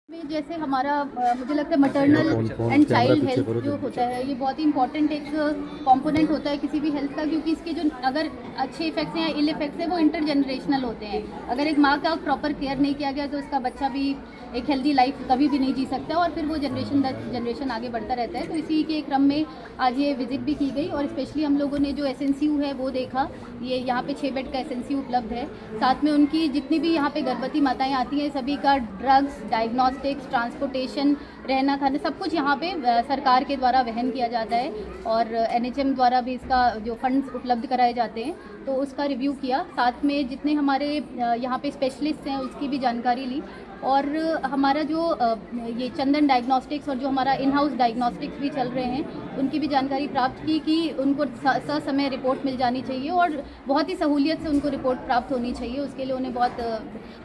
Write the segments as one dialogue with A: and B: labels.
A: में जैसे हमारा मुझे लगता है maternal एंड चाइल्ड हेल्थ जो होता है ये बहुत ही इंपॉर्टेंट एक कंपोनेंट होता है किसी भी हेल्थ का, क्योंकि इसके जो अगर अच्छे इफेक्ट्स हैं या इल इफेक्ट्स हैं वो इंटरजनरेशनल होते हैं। अगर एक माँ का प्रॉपर केयर नहीं किया गया तो उसका बच्चा भी एक हेल्दी लाइफ कभी भी नहीं जी सकता और फिर वो जनरेशन दर जनरेशन आगे बढ़ता रहता है। तो इसी के क्रम में आज ये विजिट भी की गई और स्पेशली हम लोगों ने जो SNCU है वो देखा। ये यहाँ पे 6 बेड का SNCU उपलब्ध है। साथ में उनकी जितनी भी यहाँ पे गर्भवती माताएं आती हैं सभी का ड्रग्स, डायग्नोस्टिक्स, ट्रांसपोर्टेशन, रहना खाना सब कुछ यहाँ पे सरकार के द्वारा वहन किया जाता है और NHM द्वारा भी इसका जो फंड्स उपलब्ध कराए जाते हैं तो उसका रिव्यू किया। साथ में जितने हमारे यहाँ पे स्पेशलिस्ट हैं उसकी भी जानकारी ली और हमारा जो ये चंदन डायग्नोस्टिक्स और जो हमारा इन हाउस डायग्नोस्टिक्स भी चल रहे हैं उनकी भी जानकारी प्राप्त की कि उनको समय रिपोर्ट मिल जानी चाहिए और बहुत ही सहूलियत से उनको रिपोर्ट प्राप्त होनी चाहिए। उसके लिए उन्हें बहुत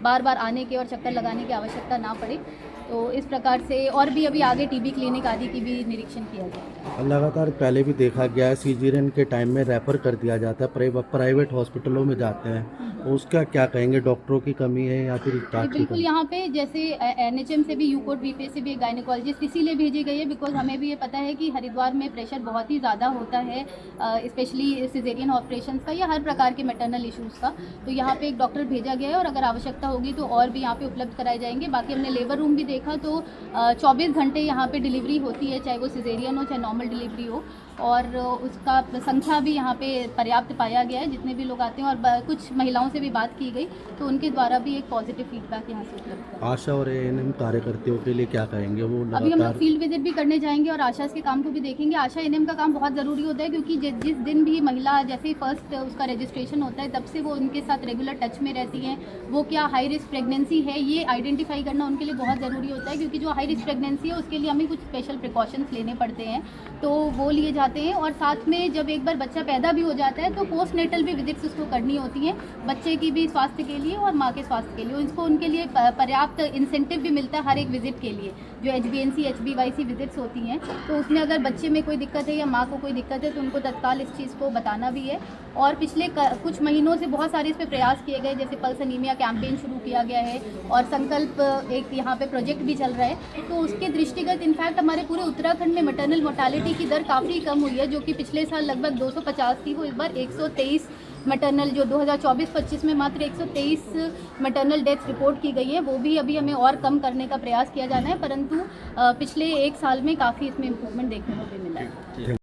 A: बार बार आने के और चक्कर लगाने की आवश्यकता ना पड़े। तो इस प्रकार से और भी अभी आगे TB क्लिनिक आदि की भी निरीक्षण किया जाएगा।
B: लगातार पहले भी देखा गया है सीजरियन के टाइम में रेफर कर दिया जाता है, प्राइवेट हॉस्पिटलों में जाते हैं, उसका क्या कहेंगे? डॉक्टरों की कमी है या फिर
A: बिल्कुल यहाँ पे जैसे NHM से भी यूकोट बीपी से भी एक गायनेकोलॉजिस्ट इसीलिए भेजी गई है बिकॉज हमें भी ये पता है कि हरिद्वार में प्रेशर बहुत ही ज़्यादा होता है, स्पेशली सिजेरियन ऑपरेशन का या हर प्रकार के मैटरनल इश्यूज़ का। तो यहाँ पे एक डॉक्टर भेजा गया है और अगर आवश्यकता होगी तो और भी यहाँ पे उपलब्ध कराए जाएंगे। बाकी हमने लेबर रूम भी देखा तो 24 घंटे यहाँ पे डिलीवरी होती है, चाहे वो सिजेरियन हो चाहे नॉर्मल डिलीवरी हो, और उसका संख्या भी यहाँ पे पर्याप्त पाया गया है जितने भी लोग आते हैं। और कुछ महिलाओं से भी बात की गई तो उनके द्वारा भी एक पॉजिटिव फीडबैक यहाँ से उपलब्ध है।
B: आशा और ANM कार्यकर्ताओं के लिए क्या कहेंगे? वो
A: अभी हम लोग फील्ड विजिट भी करने जाएंगे और आशा के काम को भी देखेंगे। आशा ANM का काम बहुत ज़रूरी होता है क्योंकि जिस दिन भी महिला जैसे ही फर्स्ट उसका रजिस्ट्रेशन होता है तब से वो उनके साथ रेगुलर टच में रहती हैं। वो क्या हाई रिस्क प्रेगनेंसी है ये आइडेंटिफाई करना उनके लिए बहुत ज़रूरी होता है, क्योंकि जो हाई रिस्क प्रेगनेंसी है उसके लिए हमें कुछ स्पेशल प्रिकॉशंस लेने पड़ते हैं तो वो लिए जाते हैं। और साथ में जब एक बार बच्चा पैदा भी हो जाता है तो पोस्ट नेटल भी विजिट्स उसको करनी होती हैं, बच्चे की भी स्वास्थ्य के लिए और माँ के स्वास्थ्य के लिए। इसको उनके लिए पर्याप्त इंसेंटिव भी मिलता है हर एक विजिट के लिए। जो HBNC HBYC विजिट्स होती हैं तो उसमें अगर बच्चे में कोई दिक्कत है या माँ को कोई दिक्कत है तो उनको तत्काल इस चीज़ को बताना भी है। और पिछले कुछ महीनों से बहुत सारे इस पर प्रयास किए गए, जैसे पल्स अनीमिया कैंपेन शुरू किया गया है और संकल्प एक यहाँ पे प्रोजेक्ट भी चल रहा है। तो उसके दृष्टिगत इनफैक्ट हमारे पूरे उत्तराखंड में मैटरनल मोर्टालिटी की दर काफ़ी कम हुई है, जो कि पिछले साल लगभग 250 थी, वो इस बार 123 मैटरनल जो 2024-25 में मात्र 123 मैटरनल डेथ्स रिपोर्ट की गई है। वो भी अभी हमें और कम करने का प्रयास किया जाना है, परंतु पिछले एक साल में काफ़ी इसमें इम्प्रूवमेंट देखने को भी मिला है।